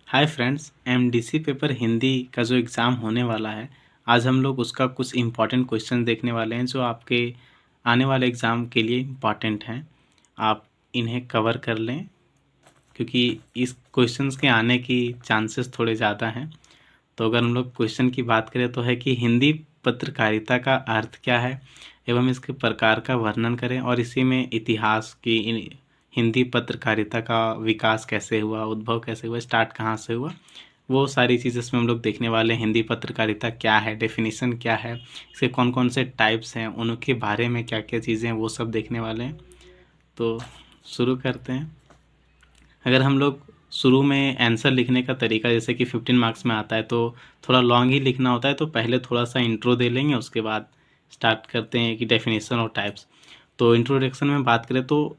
Hi friends, MDC paper Hindi का जो exam होने वाला है, आज हम लोग उसका कुछ इम्पॉर्टेंट क्वेश्चन देखने वाले हैं जो आपके आने वाले एग्ज़ाम के लिए इम्पॉर्टेंट हैं। आप इन्हें कवर कर लें क्योंकि इस क्वेश्चंस के आने की चांसेस थोड़े ज़्यादा हैं। तो अगर हम लोग क्वेश्चन की बात करें तो है कि हिंदी पत्रकारिता का अर्थ क्या है एवं इसके प्रकार का वर्णन करें और इसी में इतिहास की हिंदी पत्रकारिता का विकास कैसे हुआ, उद्भव कैसे हुआ, स्टार्ट कहाँ से हुआ, वो सारी चीज़ इसमें हम लोग देखने वाले हैं। हिंदी पत्रकारिता क्या है, डेफिनेशन क्या है, इसके कौन कौन से टाइप्स हैं, उनके बारे में क्या क्या चीज़ें हैं, वो सब देखने वाले हैं। तो शुरू करते हैं। अगर हम लोग शुरू में आंसर लिखने का तरीका जैसे कि 15 मार्क्स में आता है तो थोड़ा लॉन्ग ही लिखना होता है, तो पहले थोड़ा सा इंट्रो दे लेंगे, उसके बाद स्टार्ट करते हैं कि डेफिनेशन और टाइप्स। तो इंट्रोडक्शन में बात करें तो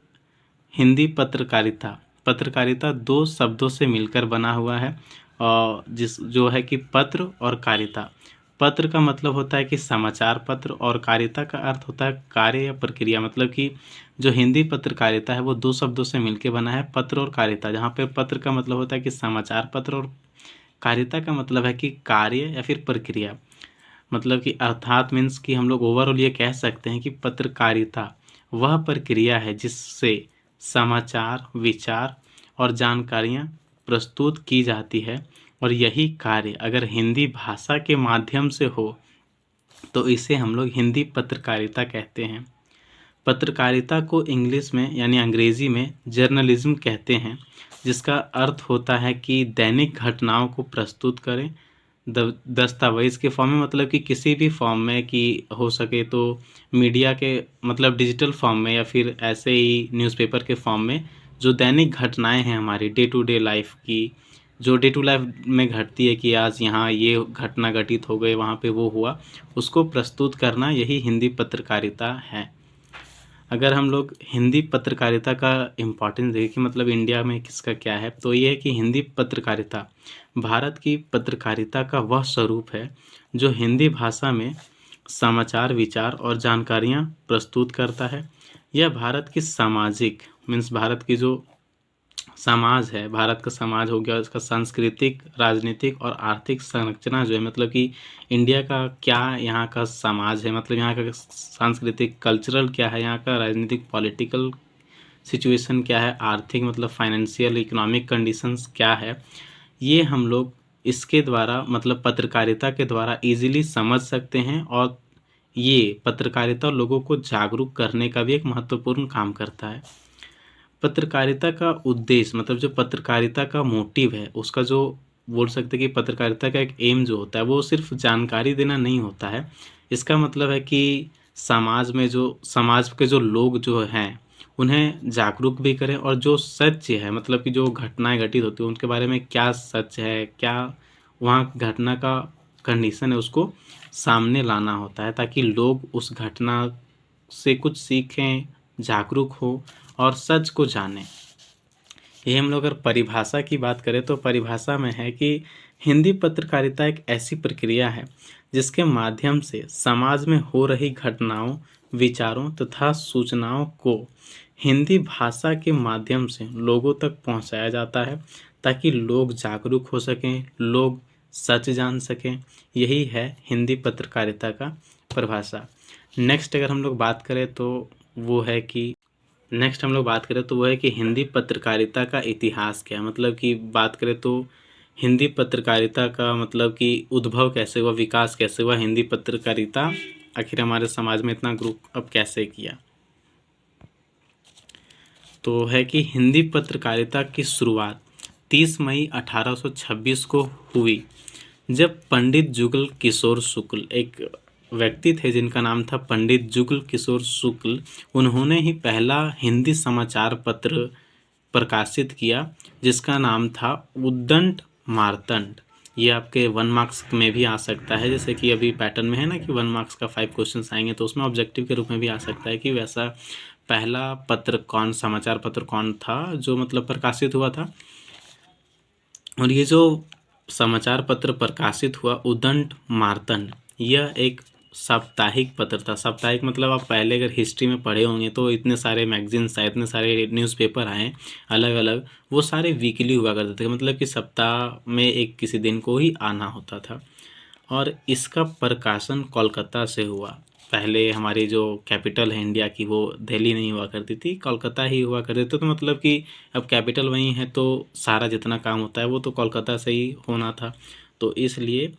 हिंदी पत्रकारिता पत्रकारिता दो शब्दों से मिलकर बना हुआ है और जिस जो है कि पत्र और कारिता। पत्र का मतलब होता है कि समाचार पत्र और कारिता का अर्थ होता है कार्य या प्रक्रिया। मतलब कि जो हिंदी पत्रकारिता है वो दो शब्दों से मिलकर बना है, पत्र और कारिता, जहाँ पे पत्र का मतलब होता है कि समाचार पत्र और कारिता का मतलब है कि कार्य या फिर प्रक्रिया। मतलब कि अर्थात मीन्स कि हम लोग ओवरऑल ये कह सकते हैं कि पत्रकारिता वह प्रक्रिया है जिससे समाचार, विचार और जानकारियाँ प्रस्तुत की जाती है, और यही कार्य अगर हिंदी भाषा के माध्यम से हो तो इसे हम लोग हिंदी पत्रकारिता कहते हैं। पत्रकारिता को इंग्लिश में यानी अंग्रेज़ी में जर्नलिज्म कहते हैं, जिसका अर्थ होता है कि दैनिक घटनाओं को प्रस्तुत करें दस्तावेज़ के फॉर्म में। मतलब कि किसी भी फॉर्म में, कि हो सके तो मीडिया के मतलब डिजिटल फॉर्म में या फिर ऐसे ही न्यूज़पेपर के फॉर्म में, जो दैनिक घटनाएं हैं हमारी डे टू डे लाइफ की, जो डे टू लाइफ में घटती है कि आज यहाँ ये घटना घटित हो गई, वहाँ पे वो हुआ, उसको प्रस्तुत करना, यही हिंदी पत्रकारिता है। अगर हम लोग हिंदी पत्रकारिता का इम्पोर्टेंस देखें कि मतलब इंडिया में किसका क्या है, तो ये है कि हिंदी पत्रकारिता भारत की पत्रकारिता का वह स्वरूप है जो हिंदी भाषा में समाचार, विचार और जानकारियाँ प्रस्तुत करता है। यह भारत की सामाजिक मीन्स भारत की जो समाज है, भारत का समाज हो गया, उसका सांस्कृतिक, राजनीतिक और आर्थिक संरचना जो है, मतलब कि इंडिया का क्या यहाँ का समाज है, मतलब यहाँ का सांस्कृतिक कल्चरल क्या है, यहाँ का राजनीतिक पॉलिटिकल सिचुएशन क्या है, आर्थिक मतलब फाइनेंशियल इकोनॉमिक कंडीशंस क्या है, ये हम लोग इसके द्वारा मतलब पत्रकारिता के द्वारा इजीली समझ सकते हैं। और ये पत्रकारिता लोगों को जागरूक करने का भी एक महत्वपूर्ण काम करता है। पत्रकारिता का उद्देश्य मतलब जो पत्रकारिता का मोटिव है, उसका जो बोल सकते हैं कि पत्रकारिता का एक एम जो होता है वो सिर्फ जानकारी देना नहीं होता है। इसका मतलब है कि समाज के जो लोग जो हैं उन्हें जागरूक भी करें, और जो सत्य है मतलब कि जो घटनाएं घटित होती हैं उनके बारे में क्या सच है, क्या वहाँ घटना का कंडीशन है, उसको सामने लाना होता है ताकि लोग उस घटना से कुछ सीखें, जागरूक हो और सच को जानें। ये हम लोग अगर परिभाषा की बात करें तो परिभाषा में है कि हिंदी पत्रकारिता एक ऐसी प्रक्रिया है जिसके माध्यम से समाज में हो रही घटनाओं, विचारों तथा सूचनाओं को हिंदी भाषा के माध्यम से लोगों तक पहुंचाया जाता है ताकि लोग जागरूक हो सकें, लोग सच जान सकें। यही है हिंदी पत्रकारिता का परिभाषा। नेक्स्ट अगर हम लोग बात करें तो वो है कि वो है कि हिंदी पत्रकारिता का इतिहास क्या है। मतलब कि बात करें तो हिंदी पत्रकारिता का मतलब कि उद्भव कैसे हुआ, विकास कैसे हुआ, हिंदी पत्रकारिता आखिर हमारे समाज में इतना ग्रुप अप कैसे किया। तो है कि हिंदी पत्रकारिता की शुरुआत 30 मई 1826 को हुई, जब पंडित जुगल किशोर शुक्ल, एक व्यक्ति थे जिनका नाम था पंडित जुगल किशोर शुक्ल, उन्होंने ही पहला हिंदी समाचार पत्र प्रकाशित किया जिसका नाम था उद्दंड मार्तंड। ये आपके 1 मार्क्स में भी आ सकता है, जैसे कि अभी पैटर्न में है ना कि 1 मार्क्स का 5 क्वेश्चंस आएंगे, तो उसमें ऑब्जेक्टिव के रूप में भी आ सकता है कि वैसा पहला पत्र कौन, समाचार पत्र कौन था जो मतलब प्रकाशित हुआ था। और ये जो समाचार पत्र प्रकाशित हुआ उद्दंड मार्तंड, यह एक साप्ताहिक पत्र था। साप्ताहिक मतलब आप पहले अगर हिस्ट्री में पढ़े होंगे तो इतने सारे मैगजीन्स आए, इतने सारे न्यूज़पेपर आए अलग अलग, वो सारे वीकली हुआ करते थे, मतलब कि सप्ताह में एक किसी दिन को ही आना होता था। और इसका प्रकाशन कोलकाता से हुआ। पहले हमारी जो कैपिटल है इंडिया की, वो दिल्ली नहीं हुआ करती थी, कोलकाता ही हुआ करते थे। तो मतलब कि अब कैपिटल वहीं है तो सारा जितना काम होता है वो तो कोलकाता से ही होना था। तो इसलिए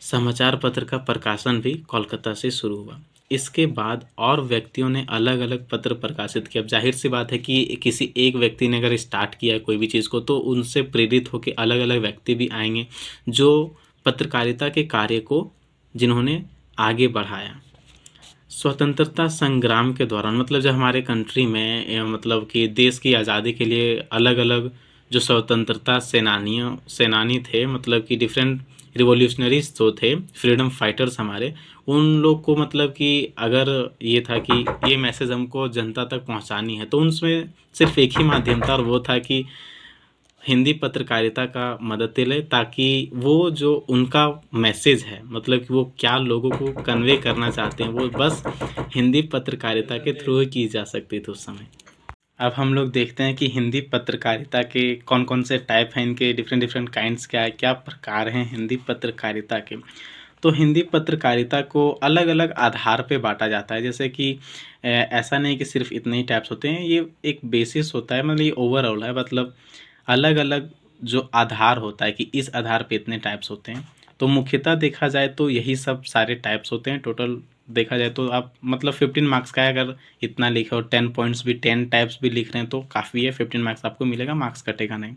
समाचार पत्र का प्रकाशन भी कोलकाता से शुरू हुआ। इसके बाद और व्यक्तियों ने अलग अलग पत्र प्रकाशित किए। अब जाहिर सी बात है कि किसी एक व्यक्ति ने अगर स्टार्ट किया है कोई भी चीज़ को, तो उनसे प्रेरित होकर अलग अलग व्यक्ति भी आएंगे जो पत्रकारिता के कार्य को जिन्होंने आगे बढ़ाया। स्वतंत्रता संग्राम के दौरान, मतलब जब हमारे कंट्री में मतलब कि देश की आज़ादी के लिए अलग अलग जो स्वतंत्रता सेनानी थे, मतलब कि डिफरेंट रिवॉल्यूशनरीज जो थे, फ्रीडम फाइटर्स हमारे, उन लोग को मतलब कि अगर ये था कि ये मैसेज हमको जनता तक पहुंचानी है, तो उनमें सिर्फ एक ही माध्यम था और वो था कि हिंदी पत्रकारिता का मदद ले, ताकि वो जो उनका मैसेज है, मतलब कि वो क्या लोगों को कन्वे करना चाहते हैं, वो बस हिंदी पत्रकारिता के थ्रू ही की जा सकती थी उस समय। अब हम लोग देखते हैं कि हिंदी पत्रकारिता के कौन कौन से टाइप हैं, इनके डिफरेंट डिफरेंट काइंड्स क्या है, क्या प्रकार हैं हिंदी पत्रकारिता के। तो हिंदी पत्रकारिता को अलग अलग आधार पे बांटा जाता है। जैसे कि ऐसा नहीं कि सिर्फ इतने ही टाइप्स होते हैं, ये एक बेसिस होता है, मतलब ये ओवरऑल है, मतलब अलग अलग जो आधार होता है कि इस आधार पे इतने टाइप्स होते हैं। तो मुख्यतः देखा जाए तो यही सब सारे टाइप्स होते हैं। टोटल देखा जाए तो आप मतलब 15 मार्क्स का है, अगर इतना लिखे और 10 पॉइंट्स भी 10 टाइप्स भी लिख रहे हैं तो काफ़ी है, 15 मार्क्स आपको मिलेगा, मार्क्स कटेगा नहीं।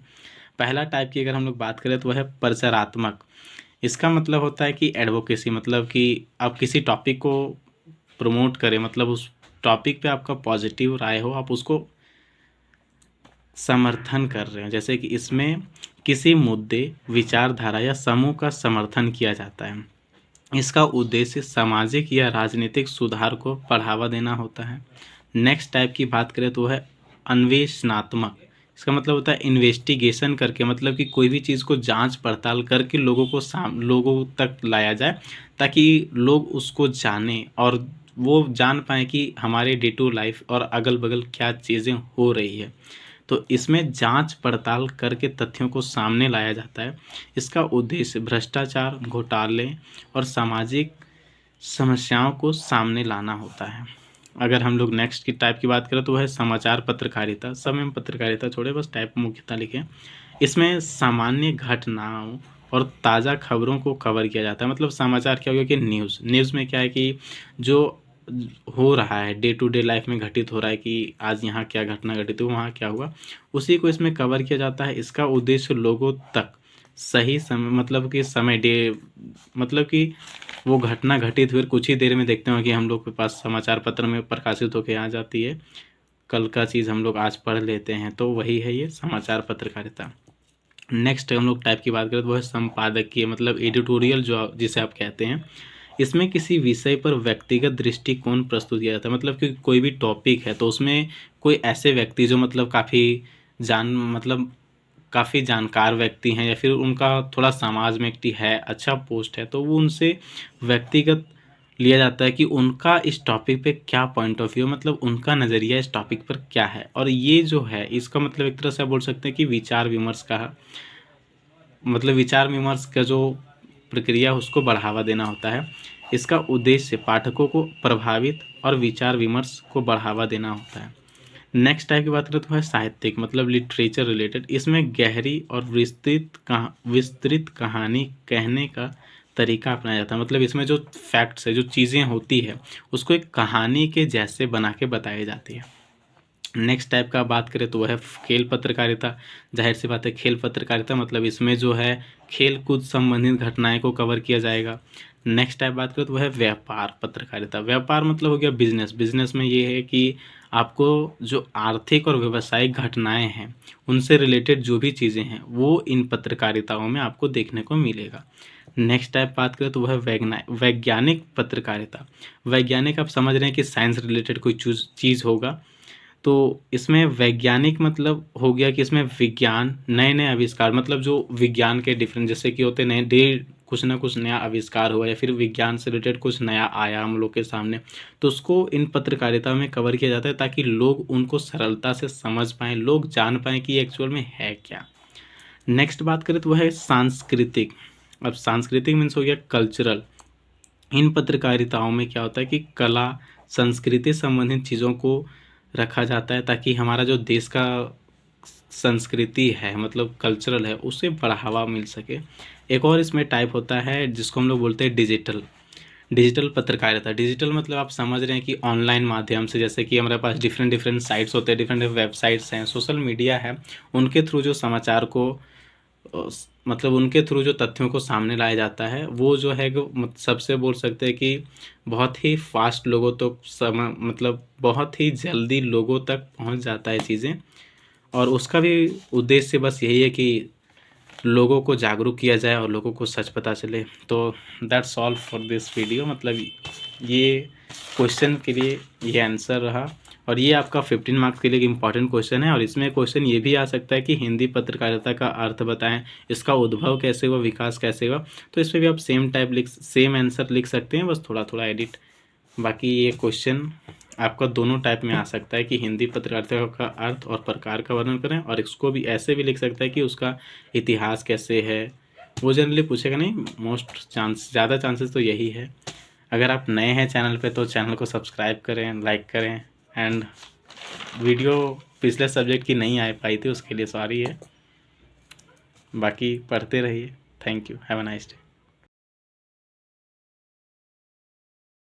पहला टाइप की अगर हम लोग बात करें तो वह है प्रचारात्मक। इसका मतलब होता है कि एडवोकेसी, मतलब कि आप किसी टॉपिक को प्रमोट करें, मतलब उस टॉपिक पे आपका पॉजिटिव राय हो, आप उसको समर्थन कर रहे हैं। जैसे कि इसमें किसी मुद्दे, विचारधारा या समूह का समर्थन किया जाता है। इसका उद्देश्य सामाजिक या राजनीतिक सुधार को बढ़ावा देना होता है। नेक्स्ट टाइप की बात करें तो है अन्वेषणात्मक। इसका मतलब होता है इन्वेस्टिगेशन करके, मतलब कि कोई भी चीज़ को जांच पड़ताल करके लोगों तक लाया जाए, ताकि लोग उसको जानें और वो जान पाएँ कि हमारे डे टू लाइफ और अगल बगल क्या चीज़ें हो रही है। तो इसमें जांच पड़ताल करके तथ्यों को सामने लाया जाता है। इसका उद्देश्य भ्रष्टाचार, घोटाले और सामाजिक समस्याओं को सामने लाना होता है। अगर हम लोग नेक्स्ट की टाइप की बात करें तो वह है समाचार पत्रकारिता। सब में पत्रकारिता छोड़े, बस टाइप मुख्यतः लिखें। इसमें सामान्य घटनाओं और ताज़ा खबरों को कवर किया जाता है। मतलब समाचार क्या हो गया कि न्यूज़ में क्या है कि जो हो रहा है डे टू डे लाइफ में घटित हो रहा है कि आज यहाँ क्या घटना घटित हुई, वहाँ क्या हुआ, उसी को इसमें कवर किया जाता है। इसका उद्देश्य लोगों तक सही समय, मतलब कि समय डे, मतलब कि वो घटना घटित हुई कुछ ही देर में देखते हैं कि हम लोग के पास समाचार पत्र में प्रकाशित होकर आ जाती है, कल का चीज़ हम लोग आज पढ़ लेते हैं। तो वही है ये समाचार पत्रकारिता। नेक्स्ट हम लोग टाइप की बात करें तो वह है संपादकीय, मतलब एडिटोरियल जो जिसे आप कहते हैं। इसमें किसी विषय पर व्यक्तिगत दृष्टिकोण प्रस्तुत किया जाता है। मतलब कि कोई भी टॉपिक है तो उसमें कोई ऐसे व्यक्ति जो मतलब काफ़ी जानकार व्यक्ति हैं, या फिर उनका थोड़ा समाज में एक्टिव है, अच्छा पोस्ट है, तो वो उनसे व्यक्तिगत लिया जाता है कि उनका इस टॉपिक पे क्या पॉइंट ऑफ व्यू, मतलब उनका नज़रिया इस टॉपिक पर क्या है। और ये जो है इसका मतलब एक तरह से आप बोल सकते हैं कि विचार विमर्श का, मतलब विचार विमर्श का जो प्रक्रिया उसको बढ़ावा देना होता है। इसका उद्देश्य पाठकों को प्रभावित और विचार विमर्श को बढ़ावा देना होता है। नेक्स्ट टाइप की बात करें तो है साहित्यिक, मतलब लिटरेचर रिलेटेड। इसमें गहरी और विस्तृत कहानी कहने का तरीका अपनाया जाता है। मतलब इसमें जो फैक्ट्स है, जो चीज़ें होती है, उसको एक कहानी के जैसे बना के बताई जाती है। नेक्स्ट टाइप का बात करें तो वह है खेल पत्रकारिता। जाहिर सी बात है, खेल पत्रकारिता मतलब इसमें जो है खेल कूद संबंधित घटनाएं को कवर किया जाएगा। नेक्स्ट टाइप बात करें तो वह है व्यापार पत्रकारिता। व्यापार मतलब हो गया बिजनेस। बिजनेस में ये है कि आपको जो आर्थिक और व्यावसायिक घटनाएं हैं उनसे रिलेटेड जो भी चीज़ें हैं वो इन पत्रकारिताओं में आपको देखने को मिलेगा। नेक्स्ट टाइप बात करें तो वह वैज्ञानिक पत्रकारिता। वैज्ञानिक आप समझ रहे हैं कि साइंस रिलेटेड कोई चीज़ होगा, तो इसमें वैज्ञानिक मतलब हो गया कि इसमें विज्ञान, नए नए आविष्कार, मतलब जो विज्ञान के डिफरेंट जैसे कि होते नए डे कुछ ना कुछ नया आविष्कार हुआ या फिर विज्ञान से रिलेटेड कुछ नया आया हम लोग के सामने, तो उसको इन पत्रकारिता में कवर किया जाता है ताकि लोग उनको सरलता से समझ पाएँ, लोग जान पाएँ कि एक्चुअल में है क्या। नेक्स्ट बात करें तो वह है सांस्कृतिक। अब सांस्कृतिक मीन्स हो गया कल्चरल। इन पत्रकारिताओं में क्या होता है कि कला, संस्कृति संबंधित चीज़ों को रखा जाता है ताकि हमारा जो देश का संस्कृति है मतलब कल्चरल है उसे बढ़ावा मिल सके। एक और इसमें टाइप होता है जिसको हम लोग बोलते हैं डिजिटल। डिजिटल पत्रकारिता, डिजिटल मतलब आप समझ रहे हैं कि ऑनलाइन माध्यम से, जैसे कि हमारे पास डिफरेंट डिफरेंट साइट्स होते हैं, डिफरेंट वेबसाइट्स हैं, सोशल मीडिया है, उनके थ्रू जो समाचार को मतलब उनके थ्रू जो तथ्यों को सामने लाया जाता है वो जो है सबसे बोल सकते हैं कि बहुत ही फास्ट लोगों तक मतलब बहुत ही जल्दी लोगों तक पहुंच जाता है चीज़ें। और उसका भी उद्देश्य बस यही है कि लोगों को जागरूक किया जाए और लोगों को सच पता चले। तो that's all for this video. मतलब ये क्वेश्चन के लिए ये आंसर रहा और ये आपका 15 मार्क्स के लिए एक इम्पॉर्टेंट क्वेश्चन है। और इसमें क्वेश्चन ये भी आ सकता है कि हिंदी पत्रकारिता का अर्थ बताएं, इसका उद्भव कैसे हुआ, विकास कैसे हुआ। तो इस पर भी आप सेम आंसर लिख सकते हैं, बस थोड़ा थोड़ा एडिट। बाकी ये क्वेश्चन आपका दोनों टाइप में आ सकता है कि हिंदी पत्रकारिता का अर्थ और प्रकार का वर्णन करें, और इसको भी ऐसे भी लिख सकता है कि उसका इतिहास कैसे है। वो जनरली पूछेगा नहीं, ज़्यादा चांसेस तो यही है। अगर आप नए हैं चैनल पे तो चैनल को सब्सक्राइब करें, लाइक करें। एंड वीडियो पिछले सब्जेक्ट की नहीं आ पाई थी उसके लिए सॉरी है। बाकी पढ़ते रहिए। Thank you, have a nice day.